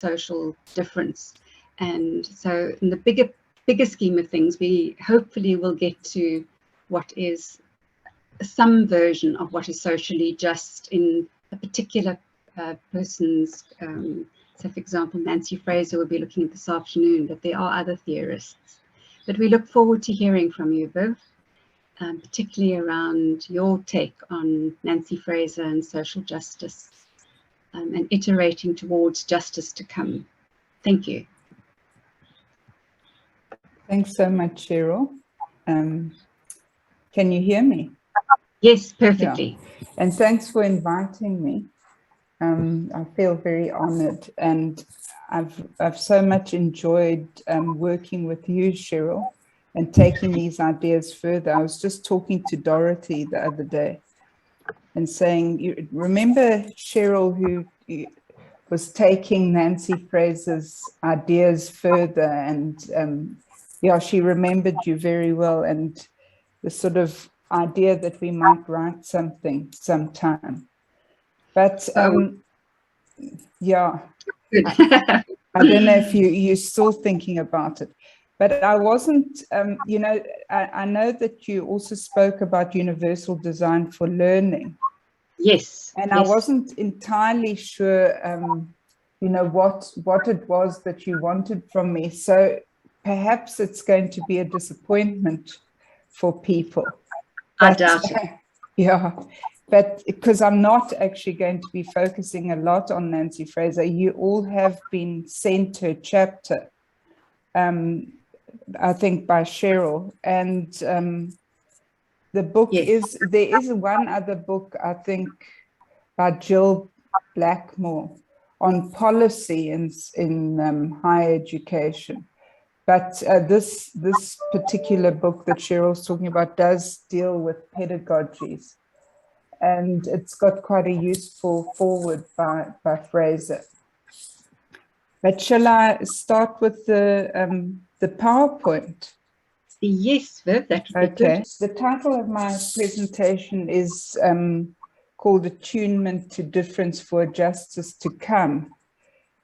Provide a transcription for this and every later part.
social difference. And so in the bigger scheme of things, we hopefully will get to what is some version of what is socially just in a particular person's, so for example, Nancy Fraser will be looking at this afternoon, but there are other theorists. But we look forward to hearing from you, Viv, particularly around your take on Nancy Fraser and social justice, and iterating towards justice to come. Thank you. Thanks so much, Cheryl. Can you hear me? Yes, perfectly. Yeah. And thanks for inviting me. I feel very honored, and I've so much enjoyed working with you, Cheryl, and taking these ideas further. I was just talking to Dorothy the other day and saying, you remember Cheryl, who was taking Nancy Fraser's ideas further, and yeah, she remembered you very well, and the sort of idea that we might write something sometime. But yeah, I don't know if you're still thinking about it, but I wasn't, you know, I know that you also spoke about universal design for learning. Yes. And yes. I wasn't entirely sure, you know, what it was that you wanted from me. So perhaps it's going to be a disappointment for people. I doubt it. Yeah, but because I'm not actually going to be focusing a lot on Nancy Fraser, you all have been sent her chapter, I think by Cheryl, and the book yes. there is one other book, I think, by Jill Blackmore on policy in higher education. But this particular book that Cheryl's talking about does deal with pedagogies, and it's got quite a useful foreword by Fraser. But shall I start with the PowerPoint? Yes, Viv, that would be Okay. good. The title of my presentation is called Attunement to Difference for Justice to Come.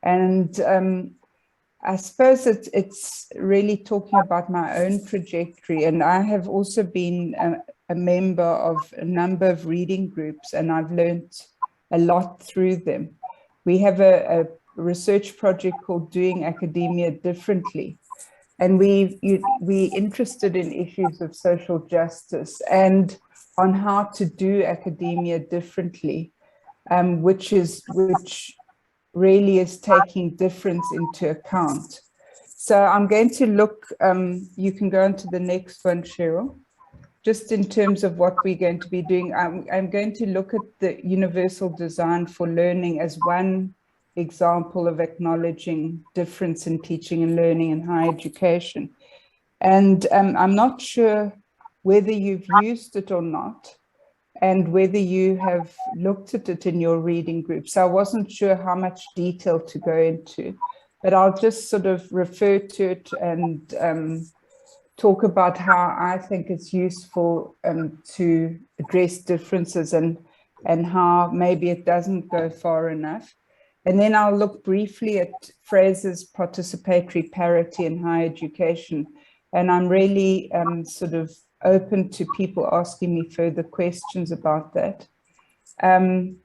And I suppose it's really talking about my own trajectory, and I have also been a member of a number of reading groups, and I've learned a lot through them. We have a research project called Doing Academia Differently, and we're interested in issues of social justice and on how to do academia differently, which really is taking difference into account. So I'm going to look, you can go on to the next one, Cheryl. Just in terms of what we're going to be doing, I'm going to look at the universal design for learning as one example of acknowledging difference in teaching and learning in higher education. And I'm not sure whether you've used it or not, and whether you have looked at it in your reading groups. I wasn't sure how much detail to go into, but I'll just sort of refer to it and talk about how I think it's useful to address differences and how maybe it doesn't go far enough. And then I'll look briefly at Fraser's participatory parity in higher education. And I'm really sort of open to people asking me further questions about that. And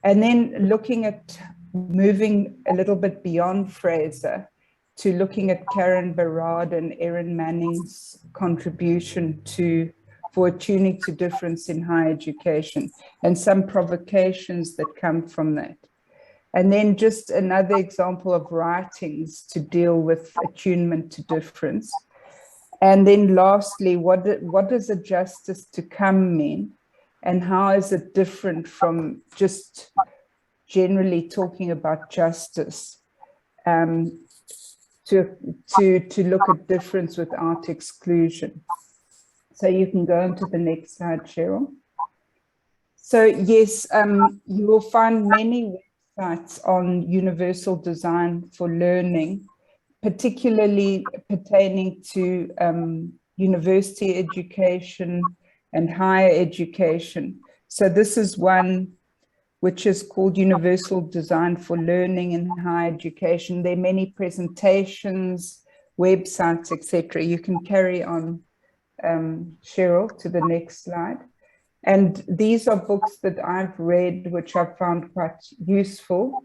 then looking at moving a little bit beyond Fraser to looking at Karen Barad and Erin Manning's contribution for attuning to difference in higher education and some provocations that come from that. And then just another example of writings to deal with attunement to difference. And then lastly, what does a justice to come mean? And how is it different from just generally talking about justice, to look at difference without exclusion? So you can go on to the next slide, Cheryl. So yes, you will find many websites on universal design for learning, particularly pertaining to university education and higher education. So this is one which is called Universal Design for Learning in Higher Education. There are many presentations, websites, etc. You can carry on, Cheryl, to the next slide. And these are books that I've read, which I've found quite useful.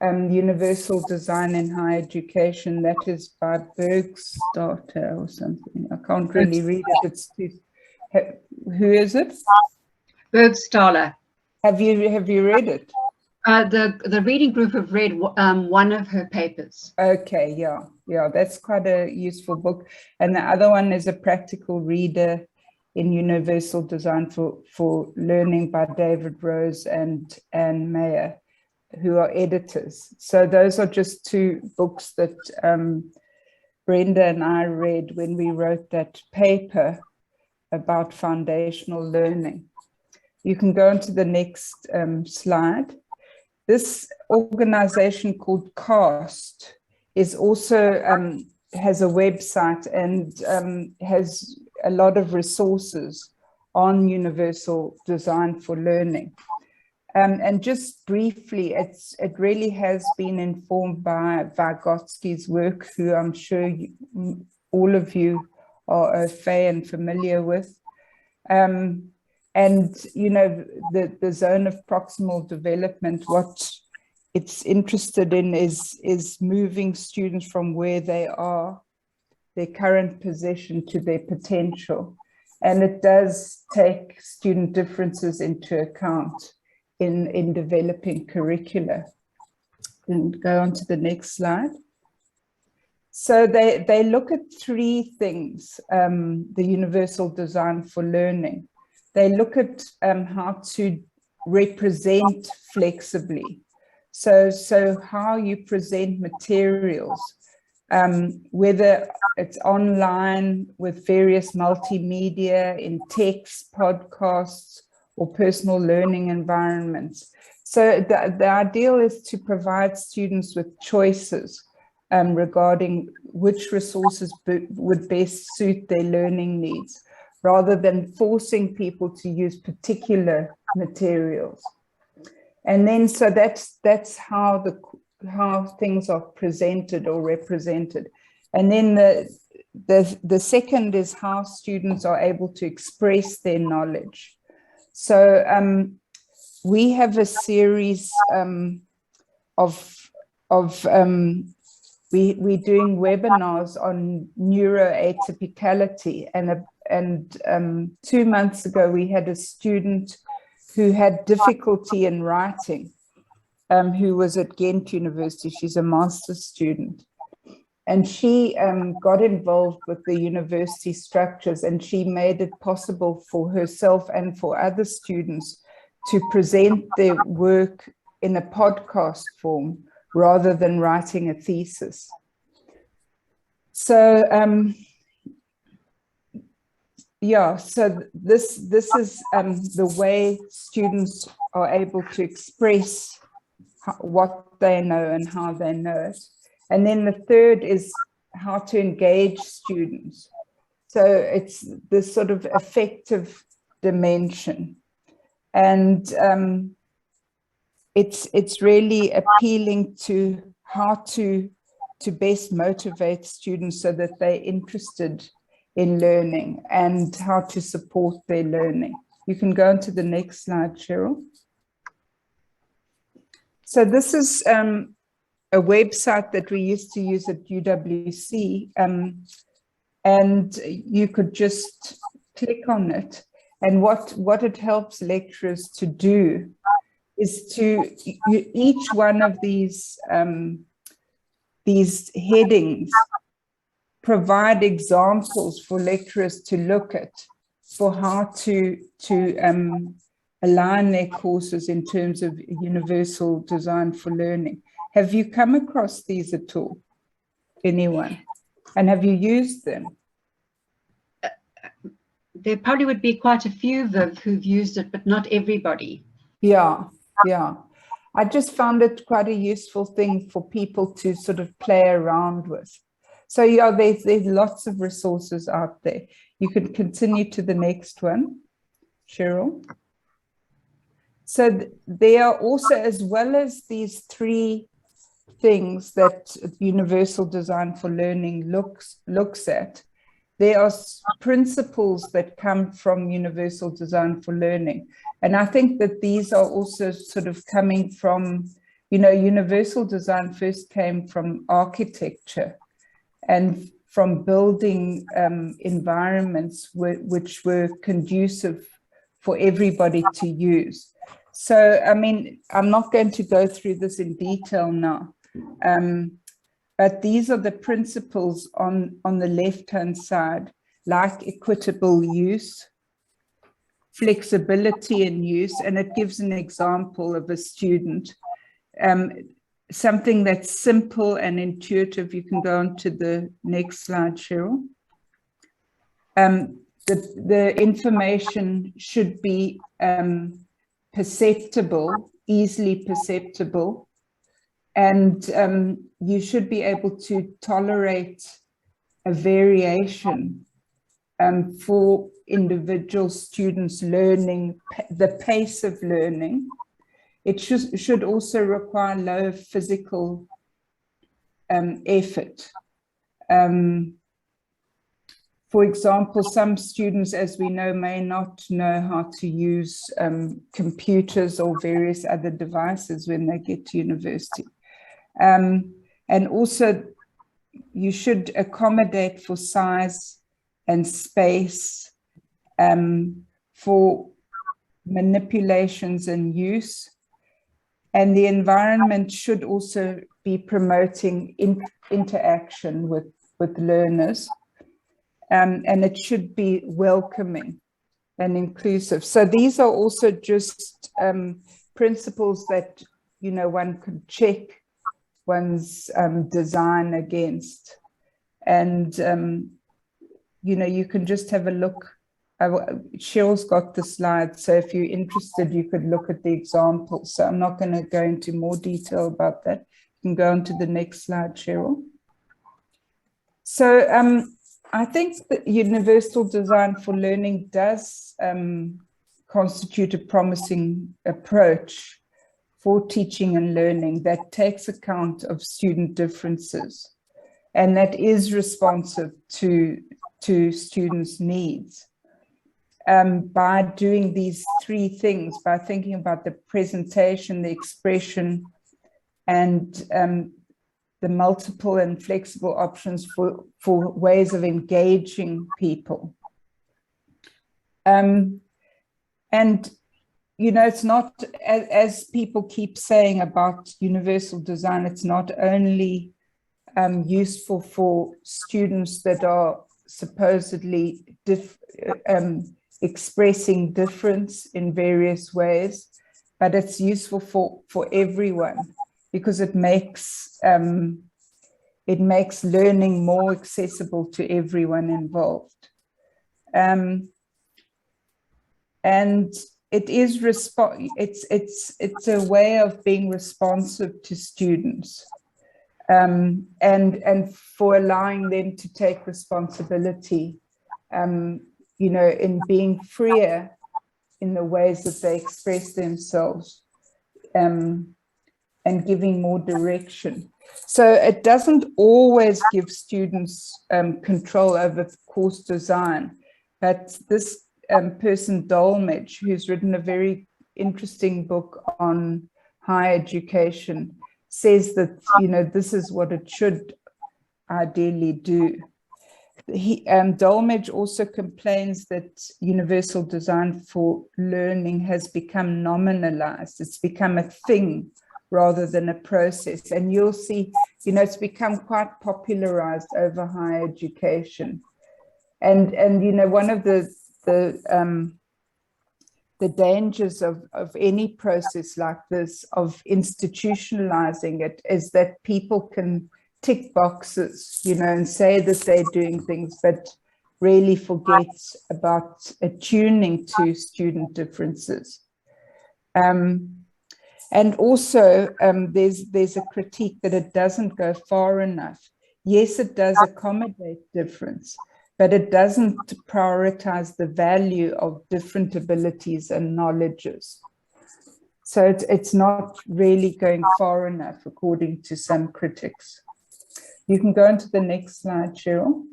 Universal Design in Higher Education, that is by Bergstarter or something. I can't really read it. It's too, who is it? Bergstaller. Have you read it? The reading group have read one of her papers. Okay, yeah, that's quite a useful book. And the other one is a practical reader in Universal Design for Learning by David Rhodes and Anne Mayer, who are editors. So those are just two books that Brenda and I read when we wrote that paper about foundational learning. You can go on to the next slide. This organization called CAST is also has a website and has a lot of resources on universal design for learning. And just briefly, it really has been informed by Vygotsky's work, who I'm sure all of you are au fait and familiar with. And, you know, the zone of proximal development, what it's interested in is moving students from where they are, their current position, to their potential. And it does take student differences into account in developing curricula. And go on to the next slide. So they look at three things, the universal design for learning. They look at how to represent flexibly. So how you present materials, whether it's online with various multimedia, in text, podcasts, or personal learning environments. So the ideal is to provide students with choices regarding which resources would best suit their learning needs, rather than forcing people to use particular materials. And then, so that's how things are presented or represented. And then the second is how students are able to express their knowledge. So we have a series we're doing webinars on neuroatypicality, and 2 months ago we had a student who had difficulty in writing, who was at Ghent University. She's a master's student. And she got involved with the university structures, and she made it possible for herself and for other students to present their work in a podcast form rather than writing a thesis. So, yeah, so this is the way students are able to express what they know and how they know it. And then the third is how to engage students. So it's this sort of affective dimension. And it's really appealing to how to best motivate students so that they're interested in learning and how to support their learning. You can go on to the next slide, Cheryl. So this is a website that we used to use at UWC, and you could just click on it. And what it helps lecturers to do is to each one of these headings provide examples for lecturers to look at for how to align their courses in terms of universal design for learning. Have you come across these at all, anyone? And have you used them? There probably would be quite a few, Viv, who've used it, but not everybody. Yeah. I just found it quite a useful thing for people to sort of play around with. So yeah, there's lots of resources out there. You can continue to the next one, Cheryl. So there are also, as well as these three things that universal design for learning looks at, there are principles that come from universal design for learning. And I think that these are also sort of coming from, you know, universal design first came from architecture and from building environments which were conducive for everybody to use. So, I mean, I'm not going to go through this in detail now, but these are the principles on the left-hand side, like equitable use, flexibility in use, and it gives an example of a student. Something that's simple and intuitive. You can go on to the next slide, Cheryl. The information should be perceptible, easily perceptible, and you should be able to tolerate a variation for individual students learning, the pace of learning. It should also require low physical effort. For example, some students, as we know, may not know how to use computers or various other devices when they get to university. And also, you should accommodate for size and space, for manipulations and use. And the environment should also be promoting interaction with learners. And it should be welcoming and inclusive. So these are also just principles that, you know, one could check one's design against. And, you know, you can just have a look. Cheryl's got the slides, so if you're interested, you could look at the examples. So I'm not going to go into more detail about that. You can go on to the next slide, Cheryl. So I think that universal design for learning does constitute a promising approach for teaching and learning that takes account of student differences and that is responsive to students' needs. By doing these three things, by thinking about the presentation, the expression, and the multiple and flexible options for ways of engaging people. And, you know, it's not, as people keep saying about universal design, it's not only useful for students that are supposedly expressing difference in various ways, but it's useful for everyone because it makes learning more accessible to everyone involved. And it is it's a way of being responsive to students, and for allowing them to take responsibility, you know, in being freer in the ways that they express themselves, and giving more direction. So it doesn't always give students control over course design, but this person, Dolmage, who's written a very interesting book on higher education, says that, you know, this is what it should ideally do. Dolmage also complains that universal design for learning has become nominalized. It's become a thing rather than a process. And you'll see, you know, it's become quite popularized over higher education. And you know, one of the dangers of any process like this, of institutionalizing it, is that people can tick boxes, you know, and say that they're doing things, but really forget about attuning to student differences. And also, there's a critique that it doesn't go far enough. Yes, it does accommodate difference, but it doesn't prioritize the value of different abilities and knowledges. So it's not really going far enough, according to some critics. You can go into the next slide, Cheryl.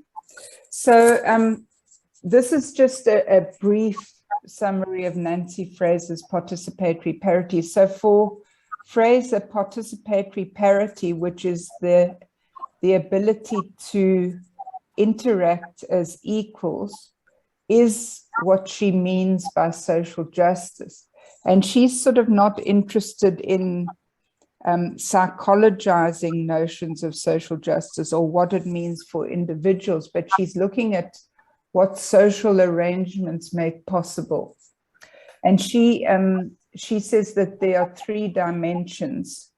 So this is just a brief summary of Nancy Fraser's participatory parity. So for Fraser, participatory parity, which is the ability to interact as equals, is what she means by social justice. And she's sort of not interested in psychologizing notions of social justice or what it means for individuals, but she's looking at what social arrangements make possible. And she says that there are 3 dimensions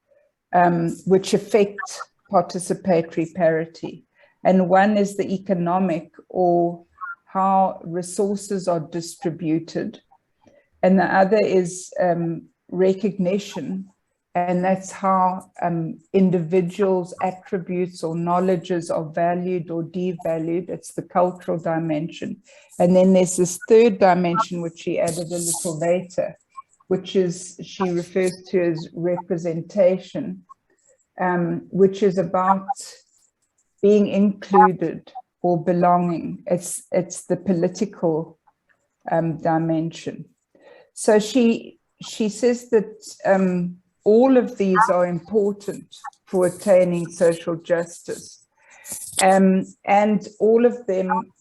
which affect participatory parity. And one is the economic, or how resources are distributed. And the other is recognition, and that's how individuals' attributes or knowledges are valued or devalued. It's the cultural dimension. And then there's this 3rd dimension, which she added a little later, which is, she refers to as representation, which is about being included or belonging. It's the political dimension. So she says that all of these are important for attaining social justice, and all of them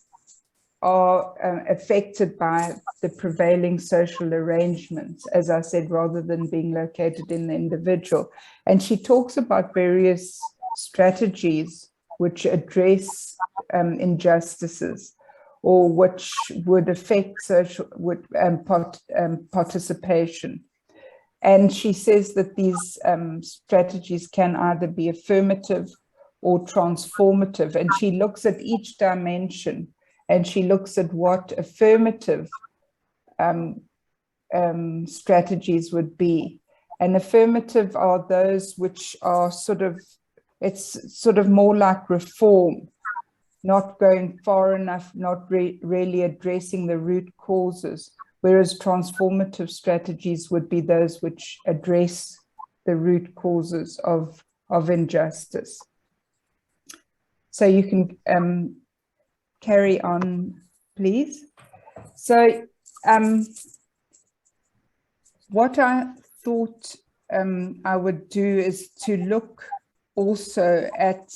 are affected by the prevailing social arrangements, as I said, rather than being located in the individual. And she talks about various strategies which address injustices, or which would affect social participation. And she says that these strategies can either be affirmative or transformative. And she looks at each dimension, and she looks at what affirmative strategies would be. And affirmative are those which are it's sort of more like reform, not going far enough, not really addressing the root causes, whereas transformative strategies would be those which address the root causes of injustice. So you can carry on, please. So what I thought I would do is to look also at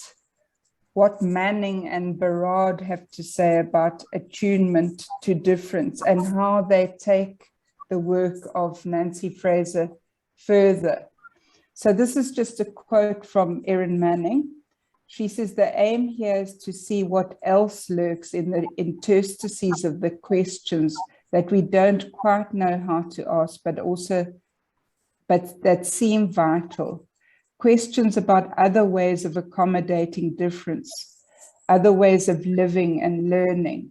what Manning and Berard have to say about attunement to difference, and how they take the work of Nancy Fraser further. So this is just a quote from Erin Manning. She says, the aim here is to see what else lurks in the interstices of the questions that we don't quite know how to ask, but that seem vital. Questions about other ways of accommodating difference, other ways of living and learning.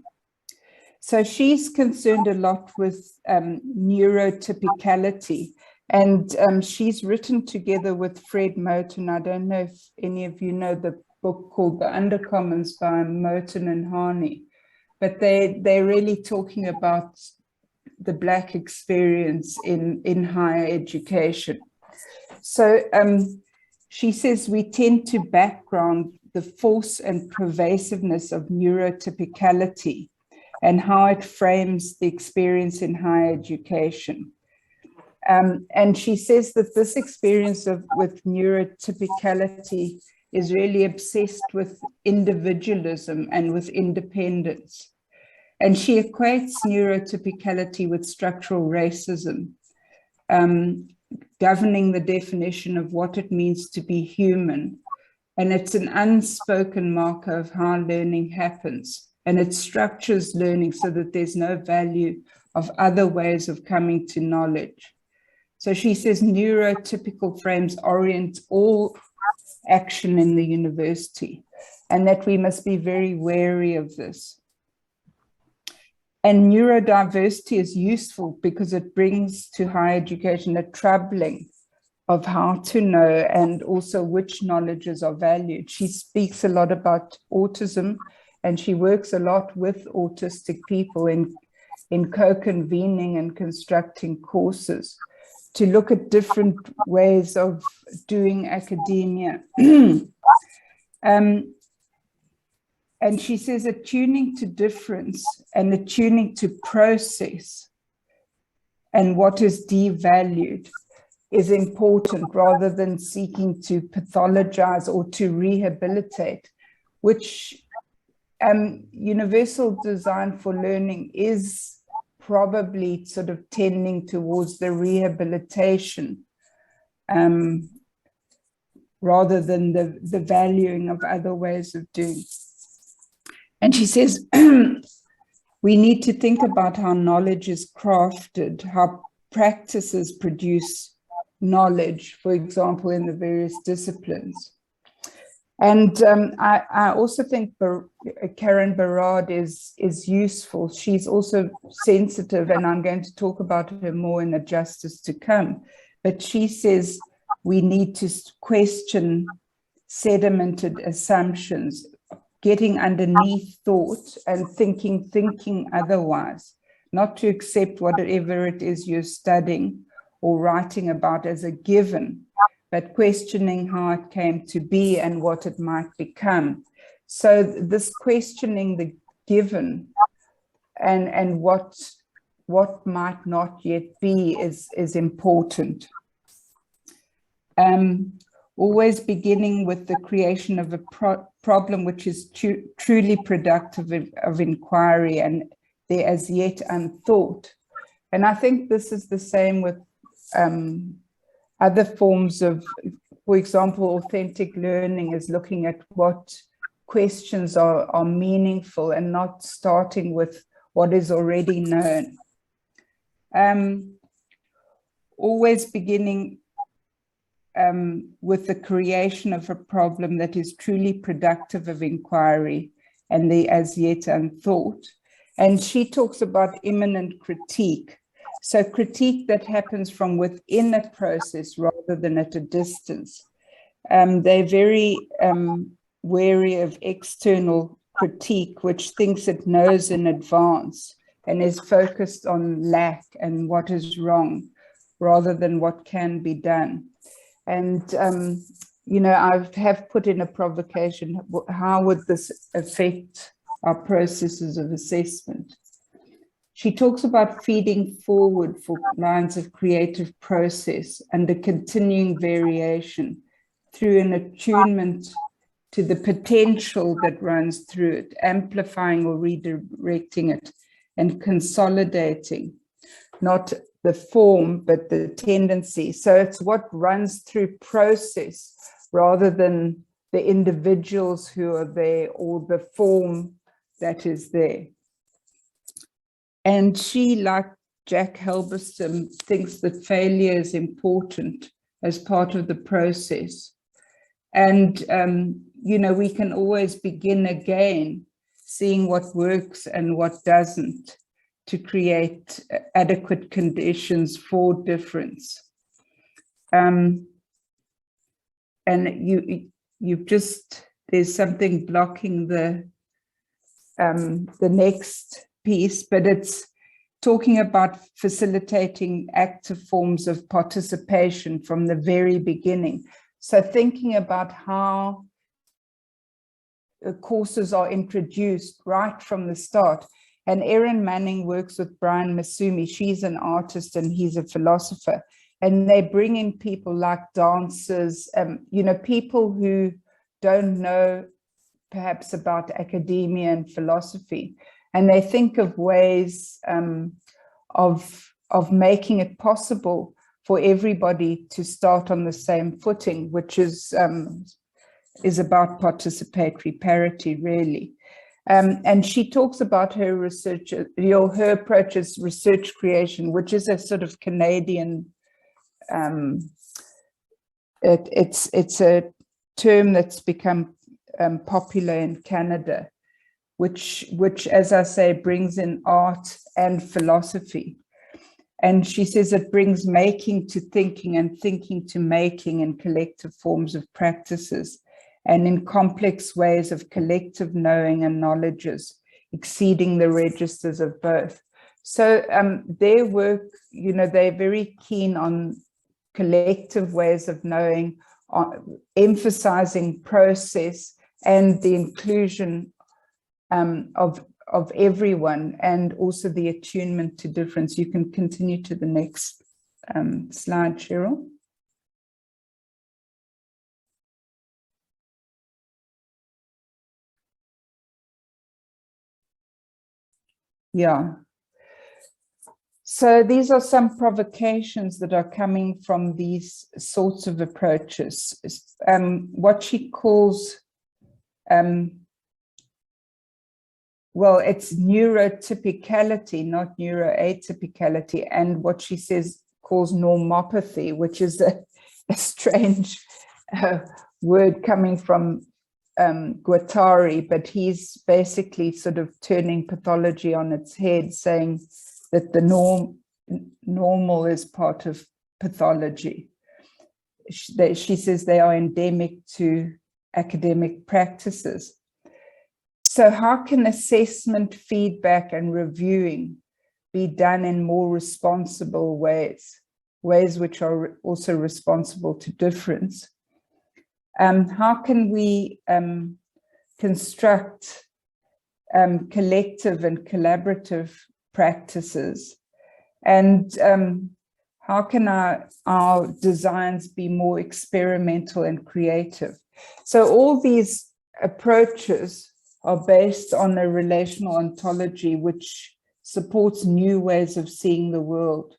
So she's concerned a lot with neurotypicality, and she's written together with Fred Moten. I don't know if any of you know the book called The Undercommons by Moten and Harney, but they're really talking about the Black experience in higher education. So she says we tend to background the force and pervasiveness of neurotypicality and how it frames the experience in higher education. And she says that this experience with neurotypicality is really obsessed with individualism and with independence. And she equates neurotypicality with structural racism, governing the definition of what it means to be human. And it's an unspoken marker of how learning happens. And it structures learning so that there's no value of other ways of coming to knowledge. So she says neurotypical frames orient all action in the university, and that we must be very wary of this. And neurodiversity is useful because it brings to higher education a troubling of how to know and also which knowledges are valued. She speaks a lot about autism, and she works a lot with autistic people in co-convening and constructing courses to look at different ways of doing academia. And she says attuning to difference and attuning to process and what is devalued is important, rather than seeking to pathologize or to rehabilitate, which universal design for learning is probably sort of tending towards the rehabilitation rather than the valuing of other ways of doing. And she says, we need to think about how knowledge is crafted, how practices produce knowledge, for example, in the various disciplines. And I also think Karen Barad is useful. She's also sensitive, and I'm going to talk about her more in the Justice to Come. But she says we need to question sedimented assumptions, getting underneath thought and thinking otherwise, not to accept whatever it is you're studying or writing about as a given, but questioning how it came to be and what it might become. So this questioning the given and what might not yet be is important. Always beginning with the creation of a problem which is truly productive of inquiry and they're as yet unthought. And I think this is the same with other forms of, for example, authentic learning is looking at what questions are meaningful and not starting with what is already known. Always beginning with the creation of a problem that is truly productive of inquiry and the as yet unthought. And she talks about immanent critique. So critique that happens from within a process rather than at a distance. They're very wary of external critique, which thinks it knows in advance and is focused on lack and what is wrong rather than what can be done. And, you know, I have put in a provocation, how would this affect our processes of assessment? She talks about feeding forward for lines of creative process and the continuing variation through an attunement to the potential that runs through it, amplifying or redirecting it and consolidating, not the form, but the tendency. So it's what runs through process rather than the individuals who are there or the form that is there. And she, like Jack Halberstam, thinks that failure is important as part of the process. And, you know, we can always begin again, seeing what works and what doesn't, to create adequate conditions for difference. And you've just, there's something blocking the next piece, but it's talking about facilitating active forms of participation from the very beginning. So thinking about how courses are introduced right from the start. And Erin Manning works with Brian Masumi. She's an artist and he's a philosopher. And they bring in people like dancers, you know, people who don't know perhaps about academia and philosophy. And they think of ways of making it possible for everybody to start on the same footing, which is about participatory parity, really. And she talks about her research, her approach is research creation, which is a sort of Canadian, it's a term that's become popular in Canada, which, as I say, brings in art and philosophy. And she says it brings making to thinking and thinking to making in collective forms of practices and in complex ways of collective knowing and knowledges, exceeding the registers of both. So their work, you know, they're very keen on collective ways of knowing, emphasizing process and the inclusion of everyone, and also the attunement to difference. You can continue to the next slide, Cheryl. Yeah. So these are some provocations that are coming from these sorts of approaches. What she calls, well, it's neurotypicality, not neuroatypicality, and what she says calls normopathy, which is a strange word coming from Guattari, but he's basically sort of turning pathology on its head, saying that the normal is part of pathology. She says they are endemic to academic practices. So how can assessment, feedback, and reviewing be done in more responsible ways which are also responsible to difference? How can we construct collective and collaborative practices? And how can our designs be more experimental and creative? So all these approaches are based on a relational ontology which supports new ways of seeing the world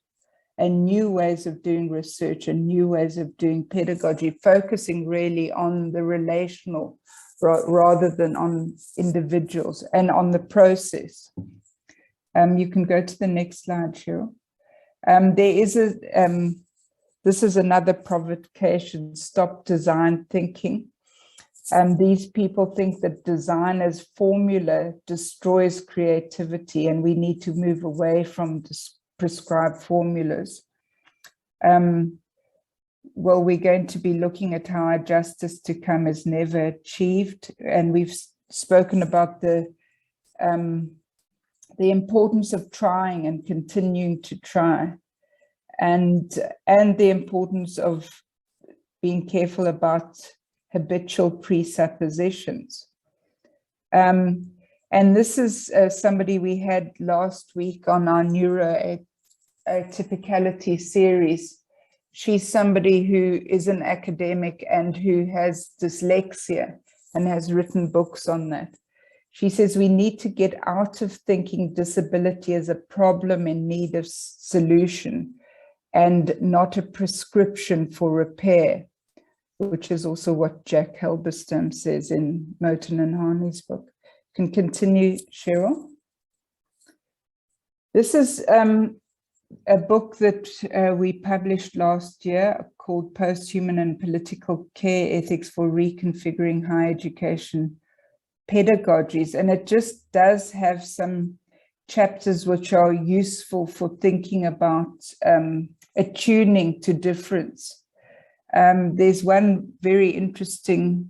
and new ways of doing research and new ways of doing pedagogy, focusing really on the relational rather than on individuals and on the process. You can go to the next slide, Cheryl. This is another provocation, stop design thinking. These people think that design as formula destroys creativity, and we need to move away from prescribed formulas. Well, we're going to be looking at how our justice to come is never achieved, and we've spoken about the importance of trying and continuing to try, and the importance of being careful about habitual presuppositions. And this is somebody we had last week on our neuroatypicality series. She's somebody who is an academic and who has dyslexia and has written books on that. She says we need to get out of thinking disability as a problem in need of solution and not a prescription for repair, which is also what Jack Halberstam says in Moten and Harney's book. Can continue, Cheryl. This is a book that we published last year called Posthuman and Political Care Ethics for Reconfiguring Higher Education Pedagogies. And it just does have some chapters which are useful for thinking about attuning to difference. There's one very interesting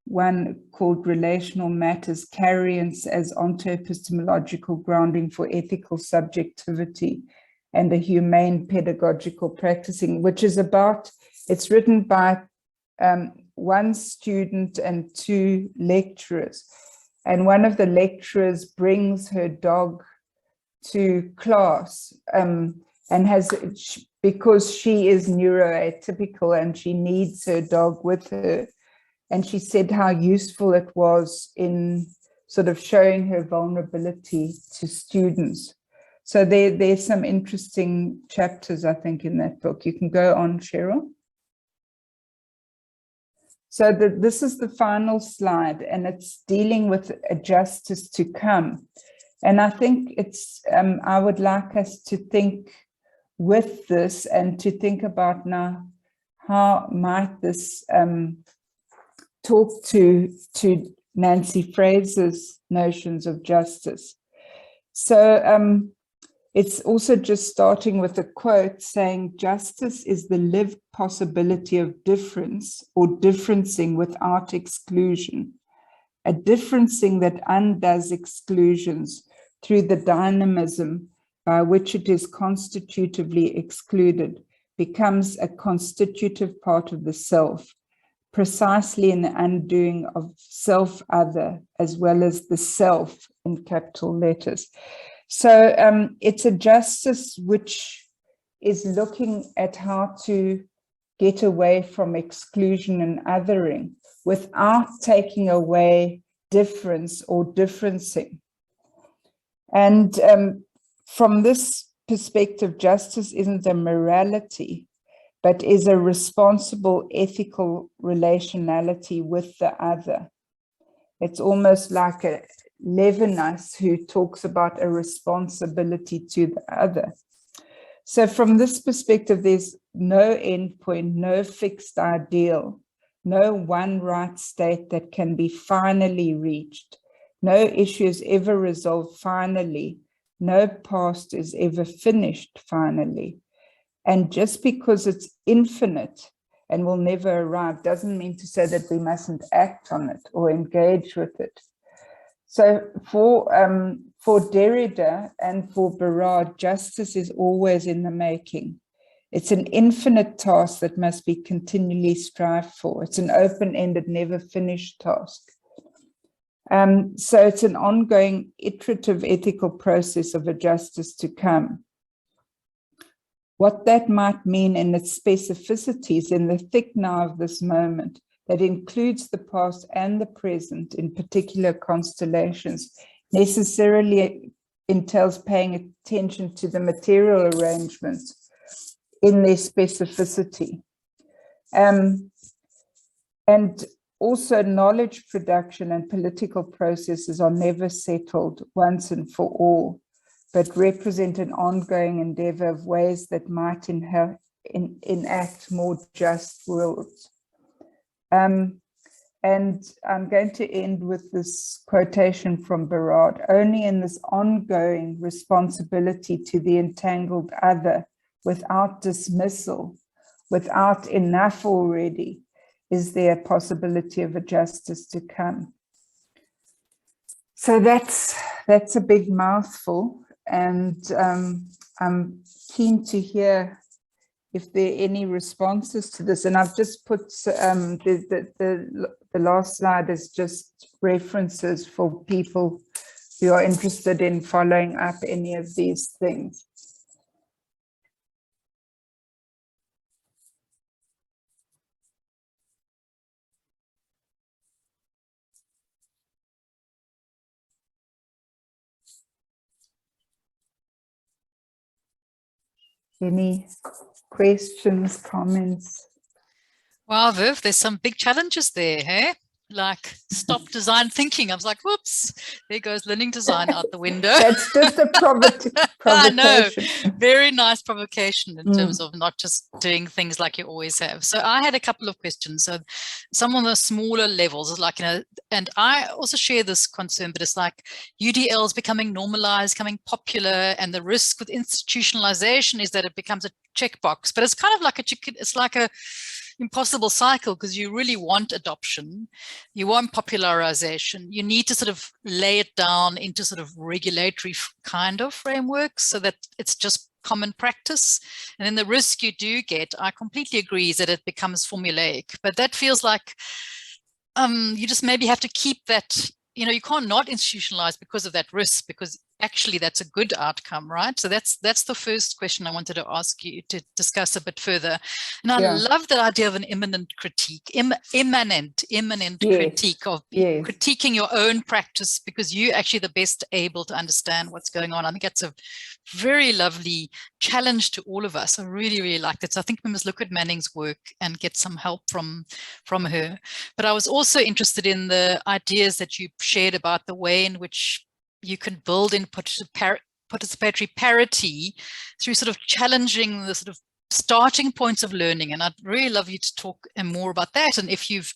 one called Relational Matters, Carriance as Onto-Epistemological Grounding for Ethical Subjectivity and a Humane Pedagogical Practicing, which is about, it's written by one student and two lecturers. And one of the lecturers brings her dog to class and has, because she is neuroatypical and she needs her dog with her. And she said how useful it was in sort of showing her vulnerability to students. So there's some interesting chapters, I think, in that book. You can go on, Cheryl. So this is the final slide, and it's dealing with a justice to come. And I think it's, I would like us to think with this and to think about now, how might this talk to Nancy Fraser's notions of justice. So it's also just starting with a quote saying, justice is the lived possibility of difference or differencing without exclusion, a differencing that undoes exclusions through the dynamism by which it is constitutively excluded, becomes a constitutive part of the self, precisely in the undoing of self-other, as well as the self in capital letters. So it's a justice which is looking at how to get away from exclusion and othering without taking away difference or differencing. And from this perspective, justice isn't a morality, but is a responsible ethical relationality with the other. It's almost like a Levinas who talks about a responsibility to the other. So from this perspective, there's no endpoint, no fixed ideal, no one right state that can be finally reached. No issue is ever resolved finally. No past is ever finished finally. And just because it's infinite and will never arrive doesn't mean to say that we mustn't act on it or engage with it. So for Derrida and for Barad, justice is always in the making. It's an infinite task that must be continually strived for. It's an open-ended, never finished task. So it's an ongoing iterative ethical process of a justice to come. What that might mean in its specificities in the thick now of this moment that includes the past and the present in particular constellations necessarily entails paying attention to the material arrangements in their specificity. And also knowledge production and political processes are never settled once and for all, but represent an ongoing endeavor of ways that might enact more just worlds. And I'm going to end with this quotation from Barad. Only in this ongoing responsibility to the entangled other, without dismissal, without enough already, is there a possibility of a justice to come. So that's a big mouthful, and I'm keen to hear if there are any responses to this. And I've just put the last slide is just references for people who are interested in following up any of these things. Any questions, comments? Wow, Viv, there's some big challenges there, hey? Like stop design thinking. I was like, whoops, there goes learning design out the window. That's just a provocation. I know, very nice provocation in terms of not just doing things like you always have. So I had a couple of questions. So some on the smaller levels is like, and I also share this concern, but it's like UDL is becoming normalized, becoming popular, and the risk with institutionalization is that it becomes a checkbox. But it's kind of like it's like a impossible cycle, because you really want adoption, you want popularization, you need to sort of lay it down into sort of regulatory kind of frameworks so that it's just common practice. And then the risk you do get, I completely agree, is that it becomes formulaic. But that feels like you just maybe have to keep that, you can't not institutionalize because of that risk, because actually that's a good outcome, right? So that's the first question I wanted to ask you to discuss a bit further. And I love the idea of an immanent critique, immanent critique of critiquing your own practice, because you're actually the best able to understand what's going on. I think that's a very lovely challenge to all of us. I really, really like that. So I think we must look at Manning's work and get some help from her. But I was also interested in the ideas that you shared about the way in which you can build in participatory parity through sort of challenging the sort of starting points of learning. And I'd really love you to talk more about that. And if you've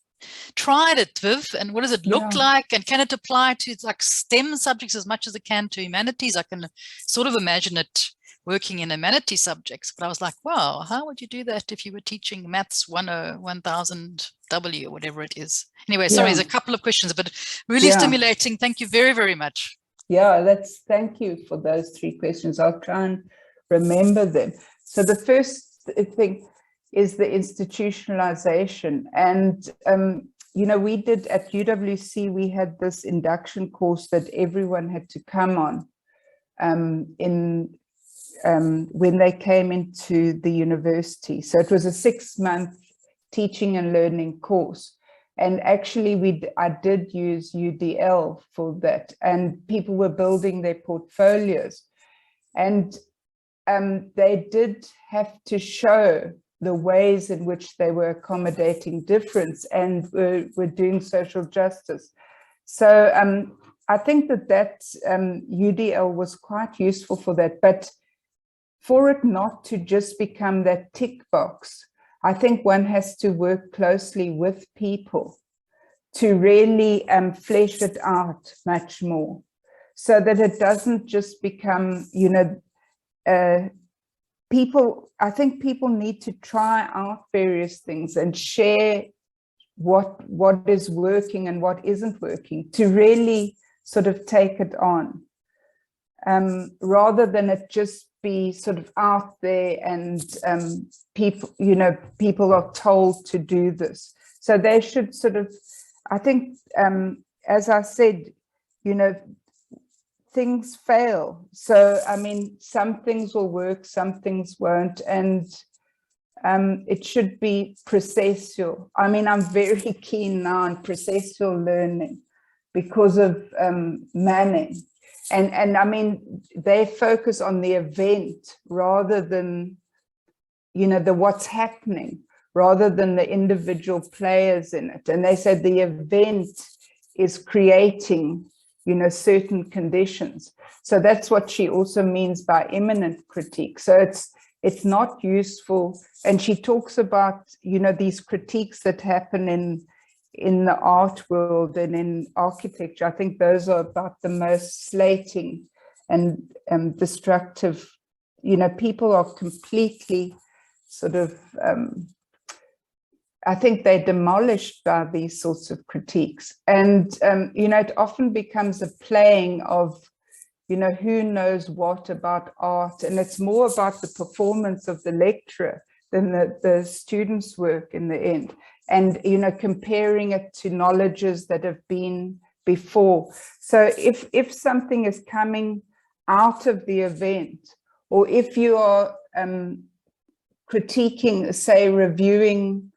tried it, Viv, and what does it look like? And can it apply to like STEM subjects as much as it can to humanities? I can sort of imagine it working in humanities subjects. But I was like, wow, how would you do that if you were teaching maths 1000W or whatever it is? Anyway, sorry, there's a couple of questions, but really stimulating. Thank you very, very much. Yeah, thank you for those 3 questions. I'll try and remember them. So the first thing is the institutionalization. And, you know, we did at UWC, we had this induction course that everyone had to come on when they came into the university. So it was a 6-month teaching and learning course. And actually, I did use UDL for that, and people were building their portfolios. And they did have to show the ways in which they were accommodating difference and were doing social justice. So I think that UDL was quite useful for that, but for it not to just become that tick box, I think one has to work closely with people to really flesh it out much more, so that it doesn't just become, you know, I think people need to try out various things and share what is working and what isn't working to really sort of take it on, rather than it just be sort of out there and people, you know, people are told to do this. So they should sort of, I think, as I said, you know, things fail. So, I mean, some things will work, some things won't, and it should be processual. I mean, I'm very keen now on processual learning because of Manning. And I mean, they focus on the event rather than, you know, the what's happening, rather than the individual players in it. And they said the event is creating, you know, certain conditions. So that's what she also means by immanent critique. So it's not useful. And she talks about, you know, these critiques that happen in the art world and in architecture. I think those are about the most slating and destructive. You know, people are completely sort of, I think they're demolished by these sorts of critiques. And, you know, it often becomes a playing of, you know, who knows what about art. And it's more about the performance of the lecturer than the students' work in the end. And, you know, comparing it to knowledges that have been before. So if something is coming out of the event, or if you are critiquing, say, reviewing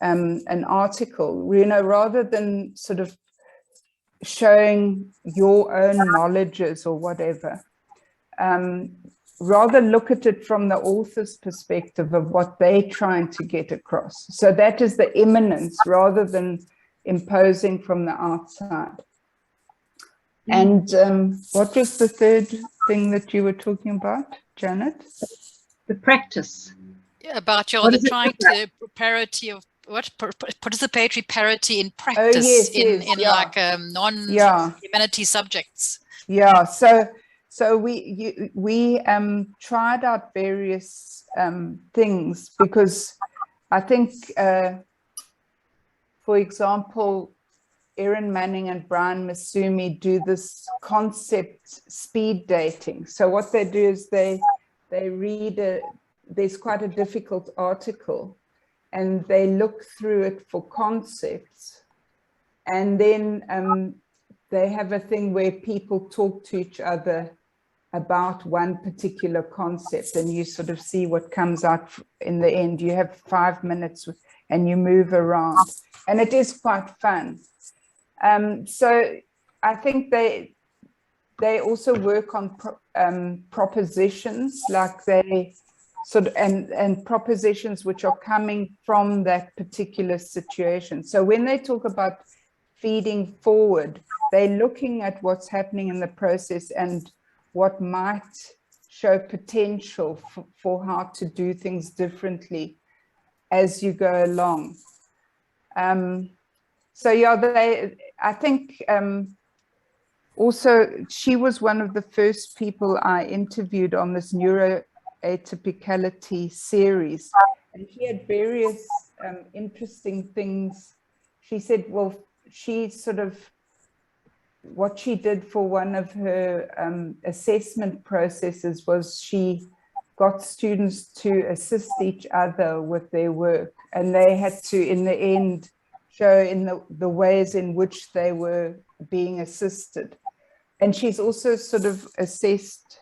an article, you know, rather than sort of showing your own knowledges or whatever, rather look at it from the author's perspective of what they're trying to get across. So that is the immanence rather than imposing from the outside. And what was the third thing that you were talking about, Janet? The practice. Yeah, about trying to parity of what participatory parity in practice in like non-humanity subjects. Yeah, so we tried out various things, because I think, for example, Erin Manning and Brian Masumi do this concept speed dating. So what they do is they read there's quite a difficult article, and they look through it for concepts, and then they have a thing where people talk to each other about one particular concept, and you sort of see what comes out in the end. You have 5 minutes and you move around, and it is quite fun. So I think they also work on propositions, like they sort of, and propositions which are coming from that particular situation. So when they talk about feeding forward, they're looking at what's happening in the process and what might show potential for how to do things differently as you go along. So yeah, I think also she was one of the first people I interviewed on this neuroatypicality series, and she had various interesting things. She said, well, she sort of, what she did for one of her assessment processes was she got students to assist each other with their work, and they had to, in the end, show in the ways in which they were being assisted. And she's also sort of assessed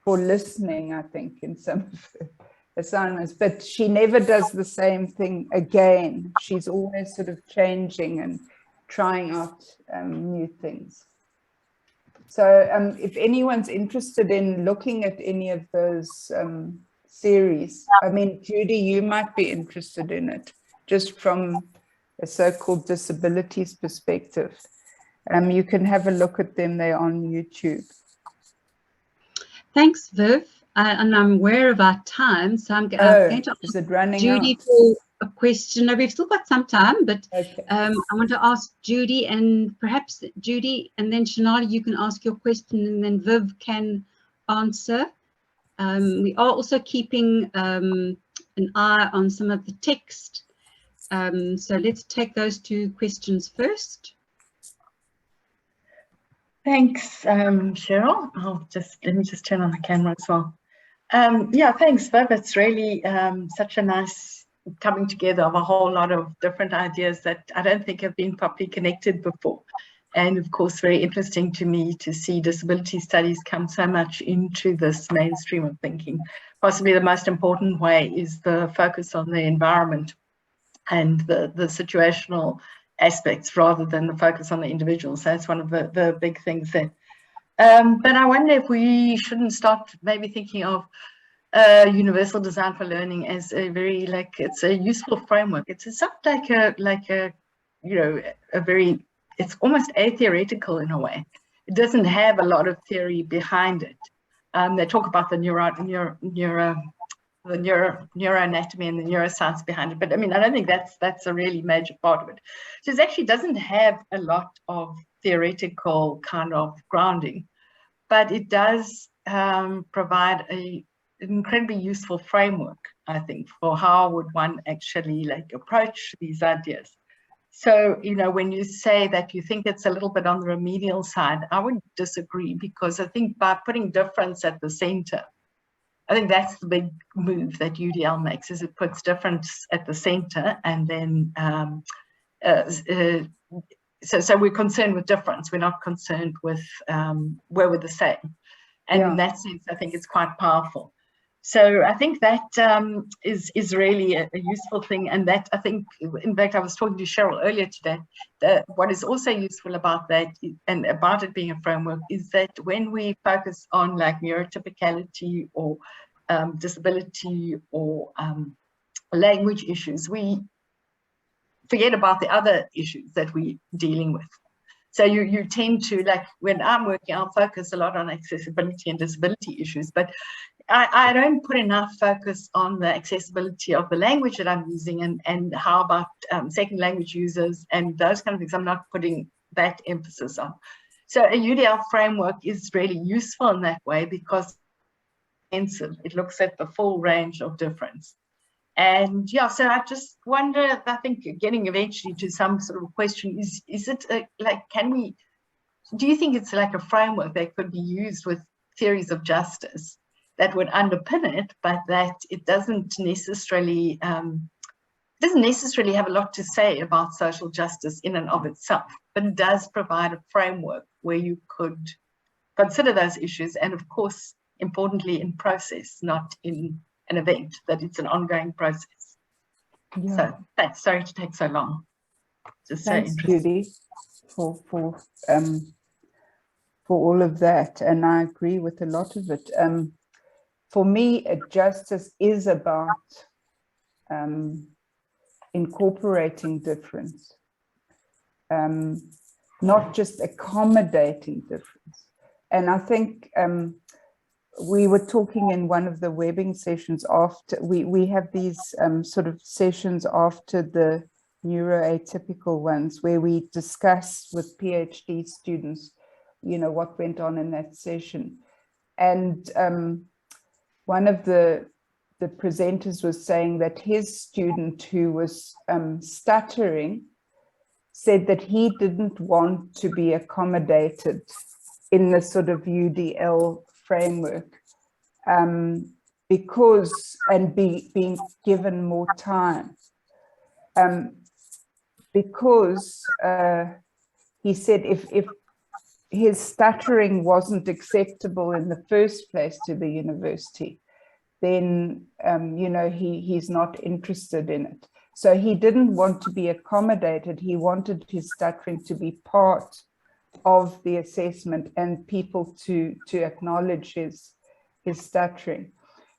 for listening, I think, in some of her assignments, but she never does the same thing again. She's always sort of changing and trying out new things. So if anyone's interested in looking at any of those series, I mean, Judy, you might be interested in it, just from a so-called disabilities perspective. You can have a look at them. They're on YouTube. Thanks, Viv. And I'm aware of our time, so I'm going to is it running Judy out? for a question. No, we've still got some time, but okay. I want to ask Judy, and perhaps Judy, and then Shonali, you can ask your question, and then Viv can answer. We are also keeping an eye on some of the text. So let's take those two questions first. Thanks, Cheryl. Let me just turn on the camera as well. Yeah, thanks, Viv. It's really such a nice coming together of a whole lot of different ideas that I don't think have been properly connected before. And of course, very interesting to me to see disability studies come so much into this mainstream of thinking. Possibly the most important way is the focus on the environment and the situational aspects rather than the focus on the individual. So that's one of the big things there. But I wonder if we shouldn't start maybe thinking of universal design for learning as a very, like, it's a useful framework. It's something like a you know, a very, it's almost atheoretical in a way. It doesn't have a lot of theory behind it. They talk about the neuroanatomy and the neuroscience behind it, but I mean, I don't think that's a really major part of it. So it actually doesn't have a lot of theoretical kind of grounding, but it does provide an incredibly useful framework, I think, for how would one actually like approach these ideas. So, you know, when you say that you think it's a little bit on the remedial side, I would disagree, because I think by putting difference at the center, I think that's the big move that UDL makes, is it puts difference at the center, and then so we're concerned with difference. We're not concerned with where we're the same. And in that sense, I think it's quite powerful. So I think that is really a useful thing. And that, I think, in fact, I was talking to Cheryl earlier today, that what is also useful about that and about it being a framework is that when we focus on like neurotypicality or disability or language issues, we forget about the other issues that we're dealing with. So you tend to, like, when I'm working, I'll focus a lot on accessibility and disability issues, but I don't put enough focus on the accessibility of the language that I'm using, and how about second language users and those kind of things. I'm not putting that emphasis on. So a UDL framework is really useful in that way, because it looks at the full range of difference. And yeah, so I just wonder, I think getting eventually to some sort of question is it like, do you think it's like a framework that could be used with theories of justice that would underpin it, but that it doesn't necessarily have a lot to say about social justice in and of itself, but it does provide a framework where you could consider those issues, and of course, importantly, in process, not in an event, that it's an ongoing process. Yeah. So thanks. Sorry to take so long. Just thanks, Judy, for all of that, and I agree with a lot of it. For me, justice is about incorporating difference, not just accommodating difference. And I think we were talking in one of the webbing sessions after, we have these sort of sessions after the neuroatypical ones, where we discuss with PhD students, you know, what went on in that session. And one of the presenters was saying that his student who was stuttering said that he didn't want to be accommodated in the sort of UDL framework, because, and being given more time. Because he said if his stuttering wasn't acceptable in the first place to the university, then, you know, he's not interested in it. So he didn't want to be accommodated. He wanted his stuttering to be part of the assessment and people to acknowledge his stuttering.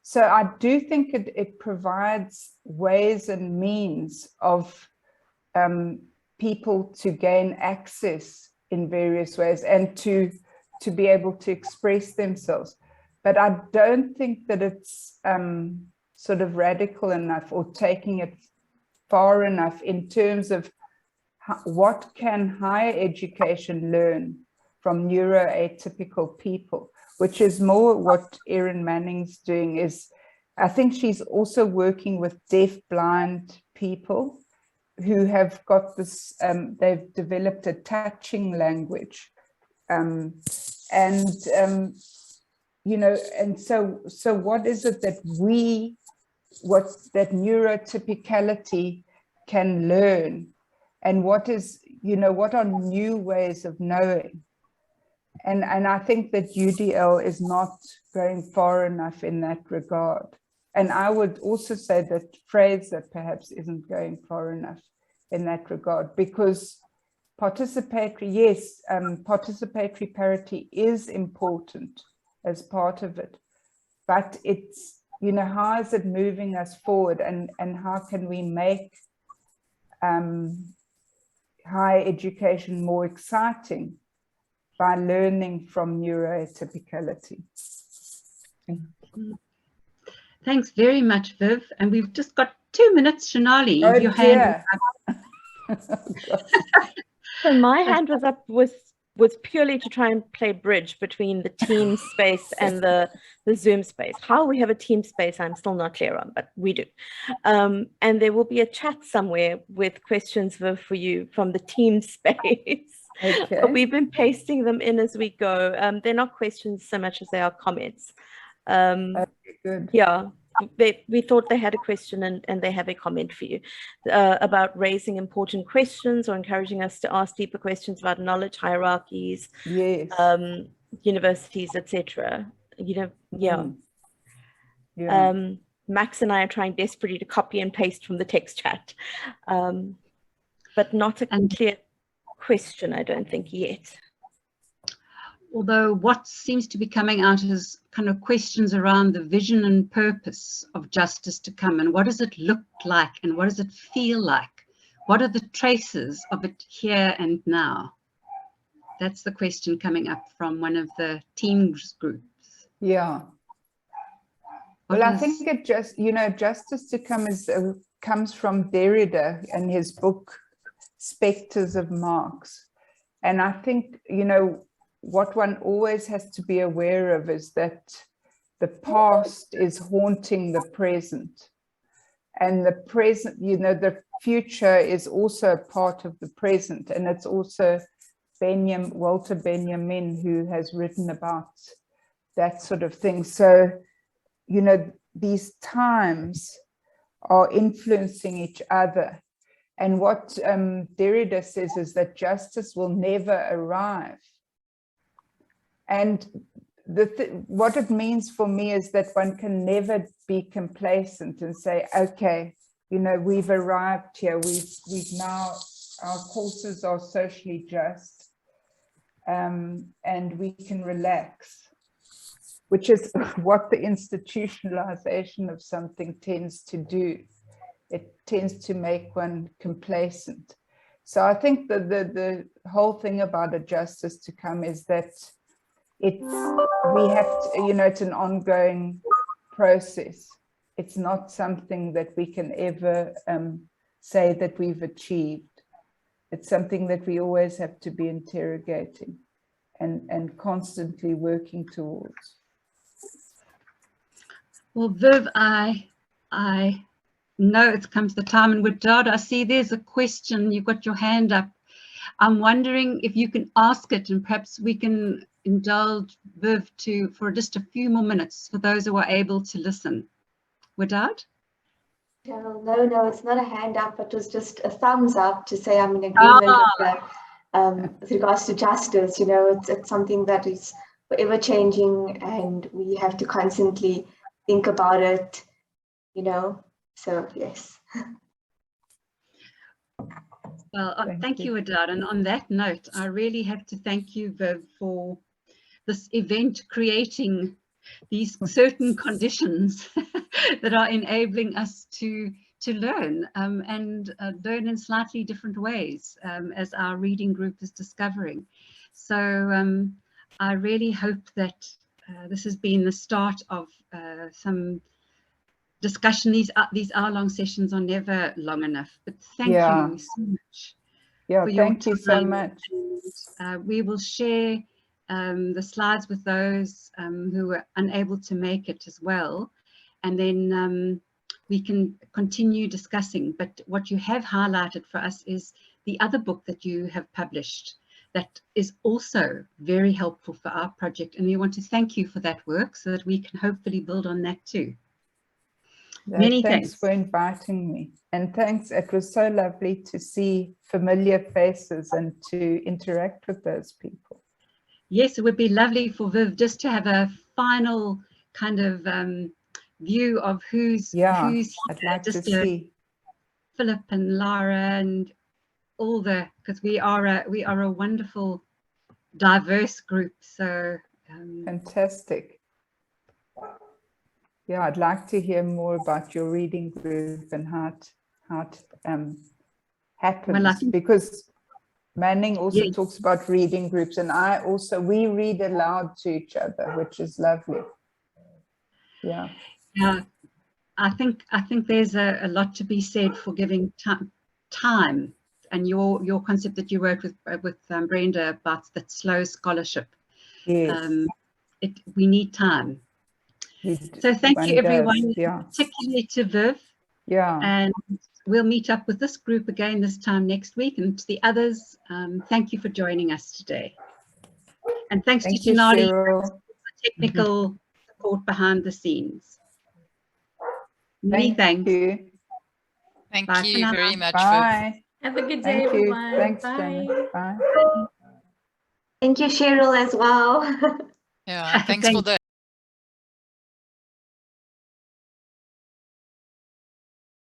So I do think it provides ways and means of people to gain access in various ways and to be able to express themselves. But I don't think that it's sort of radical enough or taking it far enough in terms of what can higher education learn from neuroatypical people, which is more what Erin Manning's doing. Is I think she's also working with deaf-blind people who have got this, they've developed a touching language. You know, and so what is it that that neurotypicality can learn, and what is, you know, what are new ways of knowing? And I think that UDL is not going far enough in that regard. And I would also say that Fraser perhaps isn't going far enough in that regard, because participatory, yes, participatory parity is important as part of it, but it's, you know, how is it moving us forward, and how can we make higher education more exciting by learning from neuroatypicality? Thanks very much, Viv. And we've just got 2 minutes. Shonali, Oh, your hand is up. So my hand was up was purely to try and play bridge between the team space and the Zoom space. How we have a team space, I'm still not clear on, but we do. And there will be a chat somewhere with questions for you from the team space. Okay. But we've been pasting them in as we go. They're not questions so much as they are comments. Okay, good. Yeah, we thought they had a question and they have a comment for you about raising important questions or encouraging us to ask deeper questions about knowledge hierarchies, Yes. universities, etc. You know, yeah. Yeah. Max and I are trying desperately to copy and paste from the text chat, but not a clear question, I don't think, yet. Although what seems to be coming out is kind of questions around the vision and purpose of justice to come, and what does it look like, and what does it feel like? What are the traces of it here and now? That's the question coming up from one of the teams groups. Yeah. Well, I think it just, you know, justice to come is comes from Derrida and his book Spectres of Marx. And I think, you know, what one always has to be aware of is that the past is haunting the present, and the present, you know, the future is also a part of the present. And it's also Walter Benjamin who has written about that sort of thing. So, you know, these times are influencing each other. And what Derrida says is that justice will never arrive. And what it means for me is that one can never be complacent and say, okay, you know, we've arrived here. We've now, our courses are socially just, and we can relax, which is what the institutionalization of something tends to do. It tends to make one complacent. So I think that the whole thing about a justice to come is that we have to, you know, it's an ongoing process. It's not something that we can ever say that we've achieved. It's something that we always have to be interrogating and constantly working towards. Well, Viv, I know it comes the time, and with Dad, I see there's a question. You've got your hand up. I'm wondering if you can ask it, and perhaps we can indulge Viv for just a few more minutes for those who are able to listen. Woodard? No, it's not a hand up. It was just a thumbs up to say I'm in agreement with that. With regards to justice, it's something that is forever changing, and we have to constantly think about it, so yes. Well, thank you, Woodard. And on that note, I really have to thank you, Viv, for this event creating these certain conditions that are enabling us to learn and learn in slightly different ways as our reading group is discovering. So I really hope that this has been the start of some discussion. These hour-long sessions are never long enough, but thank you so much. Yeah, for your thank you so much. And, we will share the slides with those who were unable to make it as well, and then we can continue discussing. But what you have highlighted for us is the other book that you have published that is also very helpful for our project, and we want to thank you for that work so that we can hopefully build on that too. Many thanks for inviting me, and thanks. It was so lovely to see familiar faces and to interact with those people. Yes, it would be lovely for Viv just to have a final kind of view of who's I'd like to see Philip and Lara and all because we are a wonderful, diverse group. So fantastic. Yeah, I'd like to hear more about your reading group and how it happens, because Manning also talks about reading groups, and we read aloud to each other, which is lovely. Yeah. I think there's a lot to be said for giving time, and your concept that you wrote with Brenda about that slow scholarship. Yes. We need time. So thank you, everyone, particularly to Viv. Yeah. And we'll meet up with this group again this time next week. And to the others, thank you for joining us today. And thanks to Tinali for the technical support behind the scenes. Many thanks. Thank you very much. Bye. Have a good day, everyone. Thanks, Bye. Bye. Thank you, Cheryl, as well. Yeah, thanks for the